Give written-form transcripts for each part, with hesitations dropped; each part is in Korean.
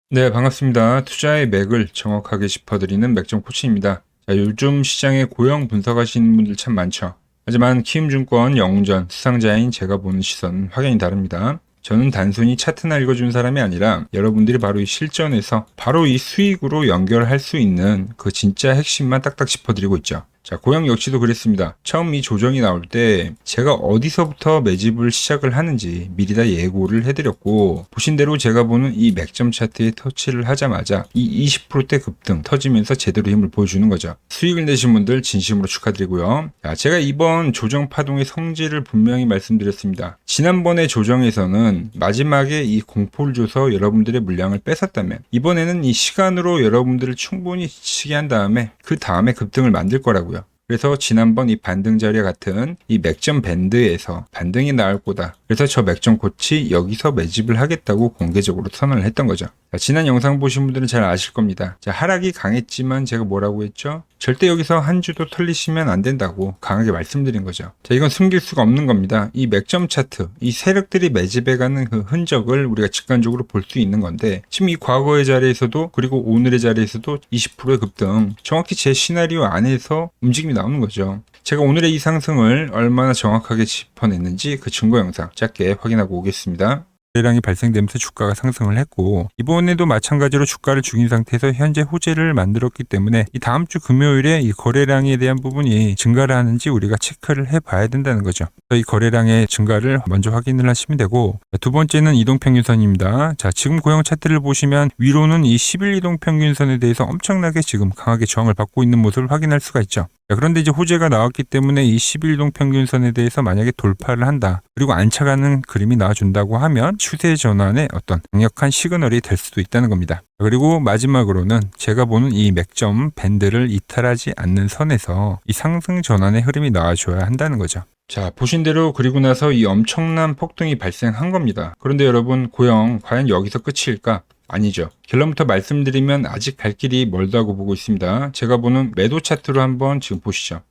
네, 반갑습니다. 투자의 맥을 정확하게 짚어드리는 맥점 코치입니다. 자, 요즘 시장에 고용 분석하시는 분들 참 많죠. 하지만 키움증권 영웅전 수상자인 제가 보는 시선은 확연히 다릅니다. 저는 단순히 차트나 읽어준 사람이 아니라 여러분들이 바로 이 실전에서 바로 이 수익으로 연결할 수 있는 그 진짜 핵심만 딱딱 짚어드리고 있죠. 자, 고용 역시도 그랬습니다. 처음 이 조정이 나올 때 제가 어디서부터 매집을 시작을 하는지 미리 다 예고를 해드렸고, 보신 대로 제가 보는 이 맥점 차트에 터치를 하자마자 이 20%대 급등 터지면서 제대로 힘을 보여주는 거죠. 수익을 내신 분들 진심으로 축하드리고요. 자, 제가 이번 조정 파동의 성질을 분명히 말씀드렸습니다. 지난번에 조정에서는 마지막에 이 공포를 줘서 여러분들의 물량을 뺏었다면, 이번에는 이 시간으로 여러분들을 충분히 지치게 한 다음에 그 다음에 급등을 만들 거라고요. 그래서 지난번 이 반등 자리와 같은 이 맥점 밴드에서 반등이 나올 거다. 그래서 저 맥점 코치 여기서 매집을 하겠다고 공개적으로 선언을 했던 거죠. 자, 지난 영상 보신 분들은 잘 아실 겁니다. 자, 하락이 강했지만 제가 뭐라고 했죠? 절대 여기서 한 주도 털리시면 안 된다고 강하게 말씀드린 거죠. 자, 이건 숨길 수가 없는 겁니다. 이 맥점 차트, 이 세력들이 매집해가는 그 흔적을 우리가 직관적으로 볼 수 있는 건데, 지금 이 과거의 자리에서도 그리고 오늘의 자리에서도 20%의 급등, 정확히 제 시나리오 안에서 움직임이 나오는 거죠. 제가 오늘의 이 상승을 얼마나 정확하게 짚어냈는지 그 증거 영상 짧게 확인하고 오겠습니다. 거래량이 발생되면서 주가가 상승을 했고, 이번에도 마찬가지로 주가를 죽인 상태에서 현재 호재를 만들었기 때문에 이 다음 주 금요일에 이 거래량에 대한 부분이 증가를 하는지 우리가 체크를 해봐야 된다는 거죠. 이 거래량의 증가를 먼저 확인을 하시면 되고, 두 번째는 이동평균선입니다. 자, 지금 고용 차트를 보시면 위로는 이 10일 이동평균선에 대해서 엄청나게 지금 강하게 저항을 받고 있는 모습을 확인할 수가 있죠. 자, 그런데 이제 호재가 나왔기 때문에 이 11동 평균선에 대해서 만약에 돌파를 한다, 그리고 안착하는 그림이 나와준다고 하면 추세 전환의 어떤 강력한 시그널이 될 수도 있다는 겁니다. 그리고 마지막으로는 제가 보는 이 맥점 밴드를 이탈하지 않는 선에서 이 상승 전환의 흐름이 나와줘야 한다는 거죠. 자, 보신 대로 그리고 나서 이 엄청난 폭등이 발생한 겁니다. 그런데 여러분, 고용 과연 여기서 끝일까? 아니죠. 결론부터 말씀드리면 아직 갈 길이 멀다고 보고 있습니다. 제가 보는 매도 차트로 한번 지금 보시죠.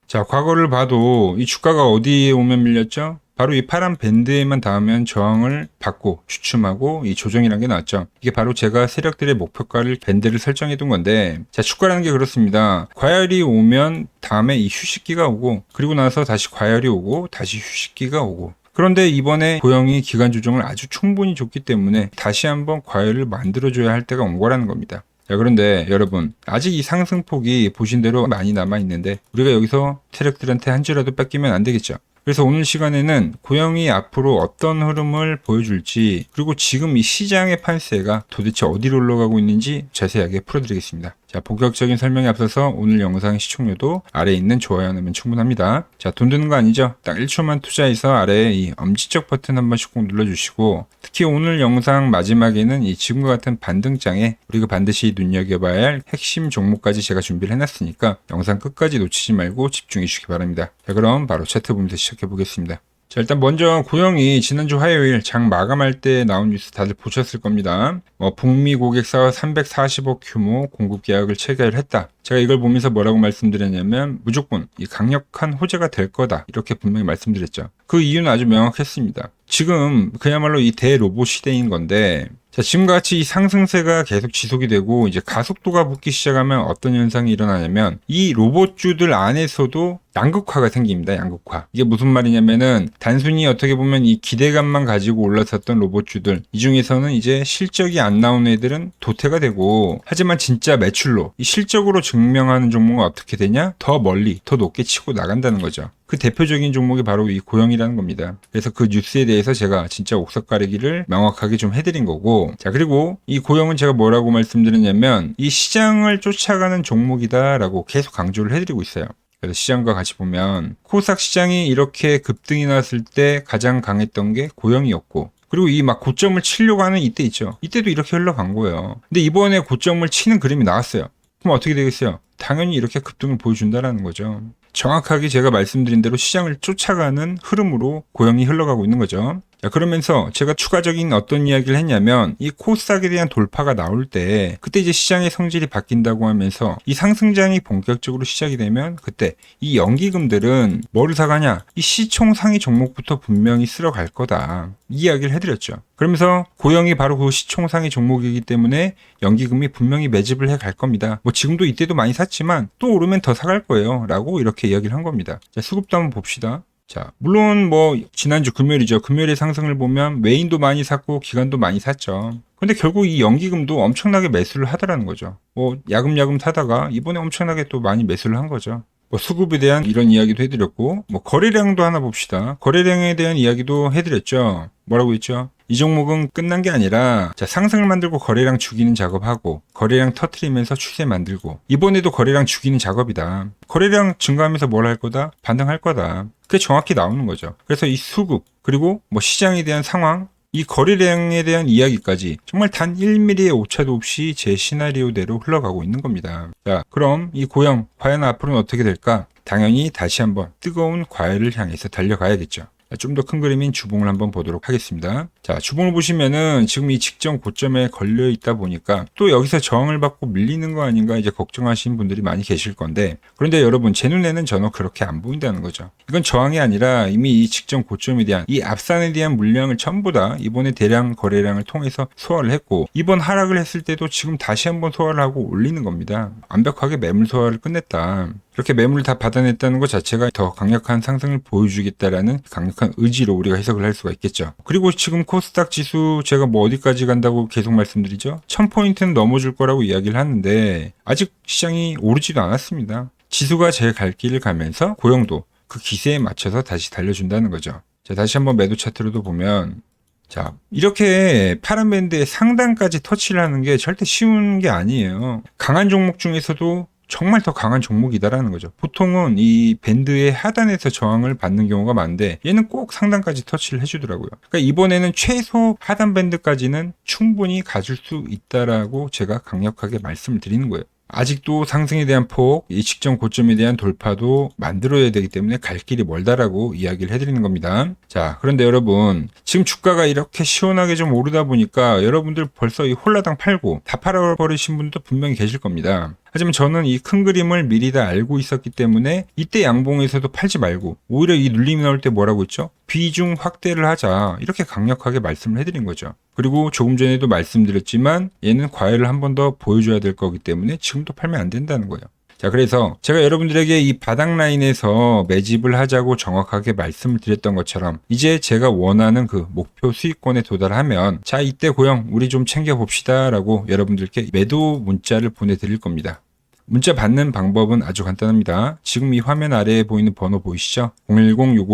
자, 과거를 봐도 이 주가가 어디에 오면 밀렸죠? 바로 이 파란 밴드에만 닿으면 저항을 받고 주춤하고 이 조정이라는 게 나왔죠. 이게 바로 제가 세력들의 목표가를 밴드를 설정해 둔 건데, 자, 주가라는 게 그렇습니다. 과열이 오면 다음에 이 휴식기가 오고, 그리고 나서 다시 과열이 오고 다시 휴식기가 오고, 그런데 이번에 고용이 기간 조정을 아주 충분히 줬기 때문에 다시 한번 과열을 만들어줘야 할 때가 온 거라는 겁니다. 자, 그런데 여러분, 아직 이 상승폭이 보신 대로 많이 남아있는데 우리가 여기서 세력들한테 한 주라도 뺏기면 안 되겠죠. 그래서 오늘 시간에는 고용이 앞으로 어떤 흐름을 보여줄지, 그리고 지금 이 시장의 판세가 도대체 어디로 올라가고 있는지 자세하게 풀어드리겠습니다. 자, 본격적인 설명에 앞서서 오늘 영상 시청료도 아래에 있는 좋아요 하면 충분합니다. 자, 돈 드는 거 아니죠? 딱 1초만 투자해서 아래에 이 엄지척 버튼 한 번씩 꼭 눌러주시고, 특히 오늘 영상 마지막에는 이 지금과 같은 반등장에 우리가 반드시 눈여겨봐야 할 핵심 종목까지 제가 준비를 해놨으니까 영상 끝까지 놓치지 말고 집중해 주시기 바랍니다. 자, 그럼 바로 차트 보면서 시작해 보겠습니다. 자, 일단 먼저 고용이 지난주 화요일 장 마감할 때 나온 뉴스 다들 보셨을 겁니다. 북미 고객사와 340억 규모 공급 계약을 체결했다. 제가 이걸 보면서 뭐라고 말씀드렸냐면 무조건 이 강력한 호재가 될 거다, 이렇게 분명히 말씀드렸죠. 그 이유는 아주 명확했습니다. 지금 그야말로 이 대로봇 시대인 건데, 자, 지금과 같이 이 상승세가 계속 지속이 되고 이제 가속도가 붙기 시작하면 어떤 현상이 일어나냐면 이 로봇주들 안에서도 양극화가 생깁니다. 양극화. 이게 무슨 말이냐면은 단순히 어떻게 보면 이 기대감만 가지고 올라섰던 로봇주들, 이 중에서는 이제 실적이 안 나온 애들은 도태가 되고, 하지만 진짜 매출로 이 실적으로 증명하는 종목은 어떻게 되냐? 더 멀리 더 높게 치고 나간다는 거죠. 그 대표적인 종목이 바로 이 고용이라는 겁니다. 그래서 그 뉴스에 대해서 제가 진짜 옥석 가리기를 명확하게 좀 해드린 거고, 자, 그리고 이 고용은 제가 뭐라고 말씀드렸냐면 이 시장을 쫓아가는 종목이다라고 계속 강조를 해드리고 있어요. 그래서 시장과 같이 보면 코스닥 시장이 이렇게 급등이 났을 때 가장 강했던 게 고용이었고, 그리고 이 막 고점을 치려고 하는 이때 있죠. 이때도 이렇게 흘러간 거예요. 근데 이번에 고점을 치는 그림이 나왔어요. 그럼 어떻게 되겠어요? 당연히 이렇게 급등을 보여준다라는 거죠. 정확하게 제가 말씀드린 대로 시장을 쫓아가는 흐름으로 고용이 흘러가고 있는 거죠. 자, 그러면서 제가 추가적인 어떤 이야기를 했냐면 이 코스닥에 대한 돌파가 나올 때 그때 이제 시장의 성질이 바뀐다고 하면서 이 상승장이 본격적으로 시작이 되면 그때 이 연기금들은 뭐를 사가냐? 이 시총 상위 종목부터 분명히 쓸어갈 거다. 이 이야기를 해드렸죠. 그러면서 고영이 바로 그 시총 상위 종목이기 때문에 연기금이 분명히 매집을 해 갈 겁니다. 뭐 지금도 이때도 많이 샀지만 또 오르면 더 사갈 거예요. 라고 이렇게 이야기를 한 겁니다. 자, 수급도 한번 봅시다. 자, 물론 뭐 지난주 금요일이죠. 금요일의 상승을 보면 외인도 많이 샀고 기관도 많이 샀죠. 근데 결국 이 연기금도 엄청나게 매수를 하더라는 거죠. 뭐 야금야금 사다가 이번에 엄청나게 또 많이 매수를 한 거죠. 뭐 수급에 대한 이런 이야기도 해드렸고, 뭐 거래량도 하나 봅시다. 거래량에 대한 이야기도 해드렸죠. 뭐라고 했죠? 이 종목은 끝난 게 아니라 자, 상승을 만들고 거래량 죽이는 작업하고 거래량 터트리면서 추세 만들고 이번에도 거래량 죽이는 작업이다. 거래량 증가하면서 뭘 할 거다? 반등할 거다. 그게 정확히 나오는 거죠. 그래서 이 수급 그리고 뭐 시장에 대한 상황 이 거래량에 대한 이야기까지 정말 단 1mm의 오차도 없이 제 시나리오대로 흘러가고 있는 겁니다. 자, 그럼 이 고영 과연 앞으로는 어떻게 될까? 당연히 다시 한번 뜨거운 과열을 향해서 달려가야겠죠. 좀 더 큰 그림인 주봉을 한번 보도록 하겠습니다. 자, 주봉을 보시면은 지금 이 직전 고점에 걸려 있다 보니까 또 여기서 저항을 받고 밀리는 거 아닌가 이제 걱정하시는 분들이 많이 계실 건데, 그런데 여러분 제 눈에는 전혀 그렇게 안 보인다는 거죠. 이건 저항이 아니라 이미 이 직전 고점에 대한 이 앞산에 대한 물량을 전부 다 이번에 대량 거래량을 통해서 소화를 했고, 이번 하락을 했을 때도 지금 다시 한번 소화를 하고 올리는 겁니다. 완벽하게 매물 소화를 끝냈다. 이렇게 매물을 다 받아냈다는 것 자체가 더 강력한 상승을 보여주겠다라는 강력한 의지로 우리가 해석을 할 수가 있겠죠. 그리고 지금 코스닥 지수 제가 뭐 어디까지 간다고 계속 말씀드리죠. 1000포인트는 넘어줄 거라고 이야기를 하는데 아직 시장이 오르지도 않았습니다. 지수가 제 갈 길을 가면서 고영도 그 기세에 맞춰서 다시 달려준다는 거죠. 자, 다시 한번 매도 차트로도 보면 자, 이렇게 파란 밴드의 상단까지 터치를 하는 게 절대 쉬운 게 아니에요. 강한 종목 중에서도 정말 더 강한 종목이다라는 거죠. 보통은 이 밴드의 하단에서 저항을 받는 경우가 많은데 얘는 꼭 상단까지 터치를 해주더라고요. 그러니까 이번에는 최소 하단 밴드까지는 충분히 가줄 수 있다라고 제가 강력하게 말씀을 드리는 거예요. 아직도 상승에 대한 폭, 이 직전 고점에 대한 돌파도 만들어야 되기 때문에 갈 길이 멀다라고 이야기를 해드리는 겁니다. 자, 그런데 여러분 지금 주가가 이렇게 시원하게 좀 오르다 보니까 여러분들 벌써 이 홀라당 팔고 다 팔아버리신 분도 분명히 계실 겁니다. 하지만 저는 이 큰 그림을 미리 다 알고 있었기 때문에 이때 양봉에서도 팔지 말고 오히려 이 눌림이 나올 때 뭐라고 했죠? 비중 확대를 하자, 이렇게 강력하게 말씀을 해드린 거죠. 그리고 조금 전에도 말씀드렸지만 얘는 과열을 한 번 더 보여줘야 될 거기 때문에 지금도 팔면 안 된다는 거예요. 자, 그래서 제가 여러분들에게 이 바닥 라인에서 매집을 하자고 정확하게 말씀을 드렸던 것처럼 이제 제가 원하는 그 목표 수익권에 도달하면 자, 이때 고영 우리 좀 챙겨봅시다 라고 여러분들께 매도 문자를 보내드릴 겁니다. 문자 받는 방법은 아주 간단합니다. 지금 이 화면 아래에 보이는 번호 보이시죠?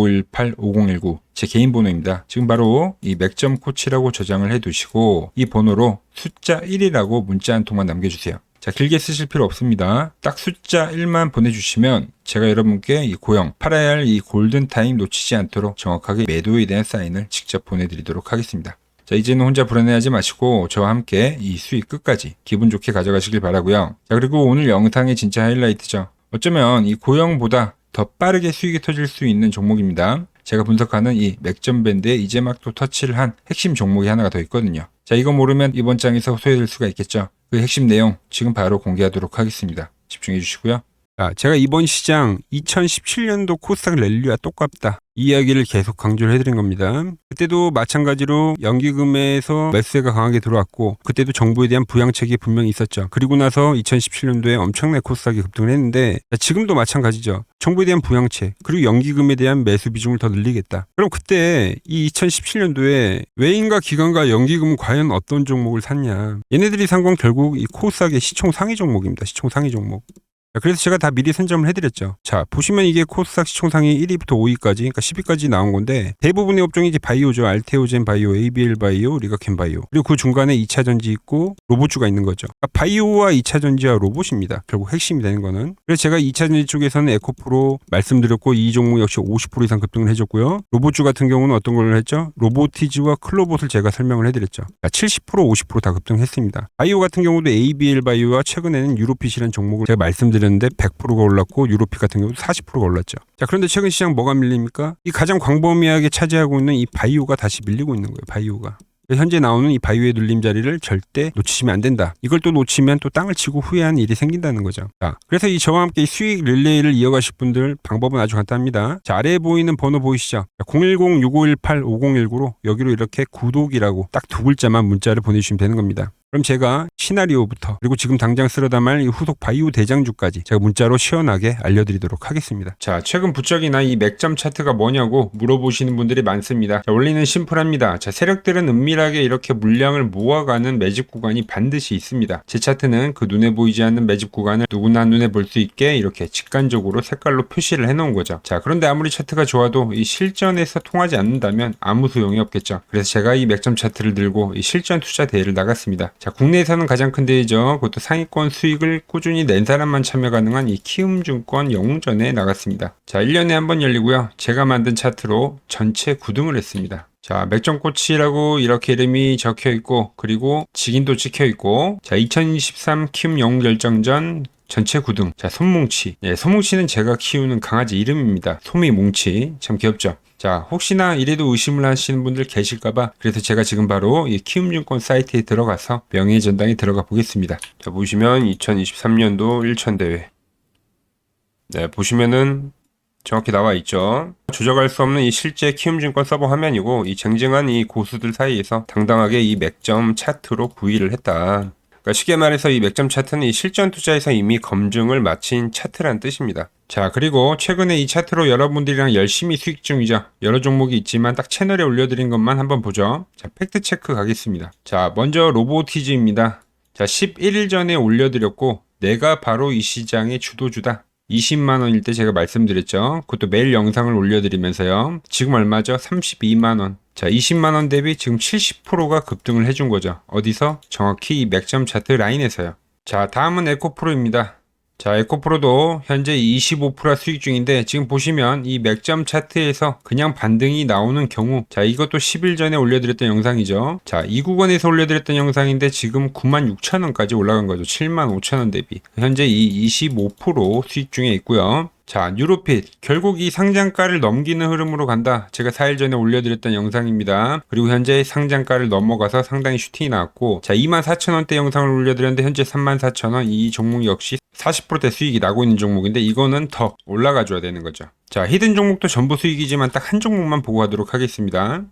010-6518-5019 제 개인 번호입니다. 지금 바로 이 맥점 코치라고 저장을 해두시고 이 번호로 숫자 1이라고 문자 한 통만 남겨주세요. 자, 길게 쓰실 필요 없습니다. 딱 숫자 1만 보내주시면 제가 여러분께 이 고영 팔아야 할 이 골든타임 놓치지 않도록 정확하게 매도에 대한 사인을 직접 보내드리도록 하겠습니다. 자, 이제는 혼자 불안해하지 마시고 저와 함께 이 수익 끝까지 기분 좋게 가져가시길 바라고요. 자, 그리고 오늘 영상의 진짜 하이라이트죠. 어쩌면 이 고영보다 더 빠르게 수익이 터질 수 있는 종목입니다. 제가 분석하는 이 맥점 밴드에 이제 막 또 터치를 한 핵심 종목이 하나가 더 있거든요. 자, 이거 모르면 이번 장에서 소외될 수가 있겠죠. 그 핵심 내용 지금 바로 공개하도록 하겠습니다. 집중해 주시고요. 자, 제가 이번 시장 2017년도 코스닥 랠리와 똑같다, 이 이야기를 계속 강조를 해드린 겁니다. 그때도 마찬가지로 연기금에서 매수세가 강하게 들어왔고 그때도 정부에 대한 부양책이 분명히 있었죠. 그리고 나서 2017년도에 엄청나게 코스닥이 급등을 했는데 지금도 마찬가지죠. 정부에 대한 부양책 그리고 연기금에 대한 매수 비중을 더 늘리겠다. 그럼 그때 이 2017년도에 외인과 기관과 연기금은 과연 어떤 종목을 샀냐. 얘네들이 산 건 결국 이 코스닥의 시총 상위 종목입니다. 시총 상위 종목. 그래서 제가 다 미리 선점을 해드렸죠. 자, 보시면 이게 코스닥 시총 상위 1위부터 5위까지, 그러니까 10위까지 나온 건데 대부분의 업종이 이제 바이오죠. 알테오젠 바이오, ABL 바이오, 리가켄 바이오. 그리고 그 중간에 2차 전지 있고 로봇주가 있는 거죠. 그러니까 바이오와 2차 전지와 로봇입니다. 결국 핵심이 되는 거는. 그래서 제가 2차 전지 쪽에서는 에코프로 말씀드렸고 이 종목 역시 50% 이상 급등을 해줬고요. 로봇주 같은 경우는 어떤 걸 했죠? 로보티즈와 클로봇을 제가 설명을 해드렸죠. 70% 50% 다 급등했습니다. 바이오 같은 경우도 ABL 바이오와 최근에는 유로핏이라는 종목을 제가 말씀드렸 알려드렸는데 100%가 올랐고 유로피 같은 경우도 40%가 올랐죠. 자, 그런데 최근 시장 뭐가 밀립니까? 이 가장 광범위하게 차지하고 있는 이 바이오가 다시 밀리고 있는 거예요. 바이오가. 현재 나오는 이 바이오의 눌림 자리를 절대 놓치시면 안 된다. 이걸 또 놓치면 또 땅을 치고 후회하는 일이 생긴다는 거죠. 자, 그래서 저와 함께 이 수익 릴레이를 이어가실 분들 방법은 아주 간단합니다. 자, 아래에 보이는 번호 보이시죠? 010-6518-5019로 여기로 이렇게 구독이라고 딱 두 글자만 문자를 보내주시면 되는 겁니다. 그럼 제가 시나리오부터 그리고 지금 당장 쓸어 담을 이 후속 바이오 대장주까지 제가 문자로 시원하게 알려드리도록 하겠습니다. 자, 최근 부쩍이나 이 맥점 차트가 뭐냐고 물어보시는 분들이 많습니다. 자, 원리는 심플합니다. 자, 세력들은 은밀하게 이렇게 물량을 모아가는 매집 구간이 반드시 있습니다. 제 차트는 그 눈에 보이지 않는 매집 구간을 누구나 눈에 볼 수 있게 이렇게 직관적으로 색깔로 표시를 해놓은 거죠. 자, 그런데 아무리 차트가 좋아도 이 실전에서 통하지 않는다면 아무 소용이 없겠죠. 그래서 제가 이 맥점 차트를 들고 이 실전 투자 대회를 나갔습니다. 자, 국내에서는 가장 큰 대회죠. 그것도 상위권 수익을 꾸준히 낸 사람만 참여 가능한 이 키움증권 영웅전에 나갔습니다. 자, 1년에 한 번 열리고요. 제가 만든 차트로 전체 9등을 했습니다. 자, 맥점코치라고 이렇게 이름이 적혀 있고, 그리고 직인도 찍혀 있고, 자, 2023 키움 영웅 결정전 전체 9등. 자, 솜뭉치. 예, 솜뭉치는 제가 키우는 강아지 이름입니다. 솜이뭉치. 참 귀엽죠? 자, 혹시나 이래도 의심을 하시는 분들 계실까봐 그래서 제가 지금 바로 이 키움증권 사이트에 들어가서 명예의 전당에 들어가 보겠습니다. 자, 보시면 2023년도 1천대회. 네, 보시면은 정확히 나와 있죠. 조작할 수 없는 이 실제 키움증권 서버 화면이고, 이 쟁쟁한 이 고수들 사이에서 당당하게 이 맥점 차트로 구의를 했다. 그러니까 쉽게 말해서 이 맥점 차트는 이 실전 투자에서 이미 검증을 마친 차트란 뜻입니다. 자, 그리고 최근에 이 차트로 여러분들이랑 열심히 수익 중이죠. 여러 종목이 있지만 딱 채널에 올려드린 것만 한번 보죠. 자, 팩트 체크 가겠습니다. 자, 먼저 로보티즈입니다. 자, 11일 전에 올려드렸고, 내가 바로 이 시장의 주도주다. 20만원일 때 제가 말씀드렸죠. 그것도 매일 영상을 올려드리면서요. 지금 얼마죠? 32만원. 자, 20만원 대비 지금 70%가 급등을 해준 거죠. 어디서? 정확히 이 맥점 차트 라인에서요. 자, 다음은 에코프로입니다. 자, 에코프로도 현재 25% 수익 중인데 지금 보시면 이 맥점 차트에서 그냥 반등이 나오는 경우, 자, 이것도 10일 전에 올려드렸던 영상이죠. 자, 이 구간에서 올려드렸던 영상인데 지금 96,000원까지 올라간 거죠. 75,000원 대비. 현재 이 25% 수익 중에 있고요. 자, 뉴로핏. 결국 이 상장가를 넘기는 흐름으로 간다. 제가 4일 전에 올려드렸던 영상입니다. 그리고 현재 상장가를 넘어가서 상당히 슈팅이 나왔고, 자, 24,000원대 영상을 올려드렸는데 현재 34,000원. 이 종목 역시 40%대 수익이 나고 있는 종목인데 이거는 더 올라가줘야 되는 거죠. 자, 히든 종목도 전부 수익이지만 딱 한 종목만 보고 가도록 하겠습니다.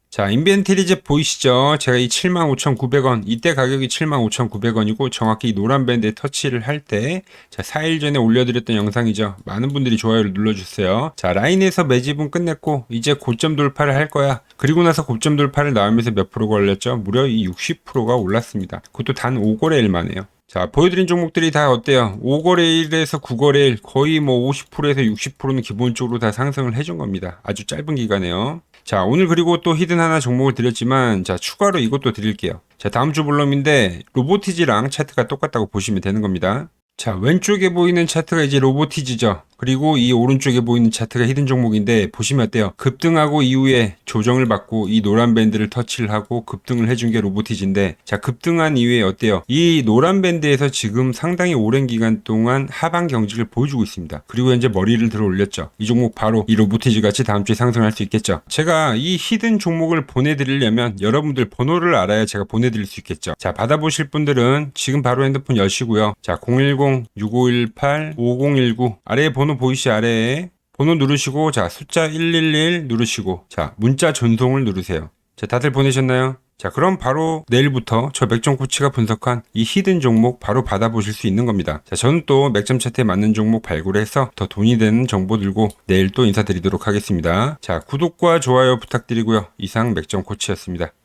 자, 인벤트리즈 보이시죠? 제가 이 75,900원, 이때 가격이 75,900원이고 정확히 이 노란 밴드에 터치를 할 때, 자, 4일 전에 올려드렸던 영상이죠. 많은 분들이 좋아요를 눌러주세요. 자, 라인에서 매집은 끝냈고 이제 고점 돌파를 할 거야. 그리고 나서 고점 돌파를 나오면서 몇 프로가 올렸죠? 무려 이 60%가 올랐습니다. 그것도 단 5거래일 만에요. 자, 보여드린 종목들이 다 어때요? 5거래일에서 9거래일 거의 뭐 50%에서 60%는 기본적으로 다 상승을 해준 겁니다. 아주 짧은 기간에요. 자, 오늘 그리고 또 히든 하나 종목을 드렸지만, 자, 추가로 이것도 드릴게요. 자, 다음 주 볼럼인데 로보티즈랑 차트가 똑같다고 보시면 되는 겁니다. 자, 왼쪽에 보이는 차트가 이제 로보티즈죠. 그리고 이 오른쪽에 보이는 차트가 히든 종목인데 보시면 어때요? 급등하고 이후에 조정을 받고 이 노란 밴드를 터치를 하고 급등을 해준 게 로보티즈인데, 자, 급등한 이후에 어때요? 이 노란 밴드에서 지금 상당히 오랜 기간 동안 하방 경직을 보여주고 있습니다. 그리고 현재 머리를 들어 올렸죠. 이 종목 바로 이 로보티즈 같이 다음 주에 상승할 수 있겠죠. 제가 이 히든 종목을 보내드리려면 여러분들 번호를 알아야 제가 보내드릴 수 있겠죠. 자, 받아보실 분들은 지금 바로 핸드폰 여시고요. 자, 010-6518-5019 아래에 번호 보이시 아래에 번호 누르시고, 자, 숫자 111 누르시고, 자, 문자 전송을 누르세요. 자, 다들 보내셨나요? 자, 그럼 바로 내일부터 저 맥점 코치가 분석한 이 히든 종목 바로 받아보실 수 있는 겁니다. 자, 저는 또 맥점 차트에 맞는 종목 발굴해서 더 돈이 되는 정보 들고 내일 또 인사드리도록 하겠습니다. 자, 구독과 좋아요 부탁드리고요. 이상 맥점 코치였습니다.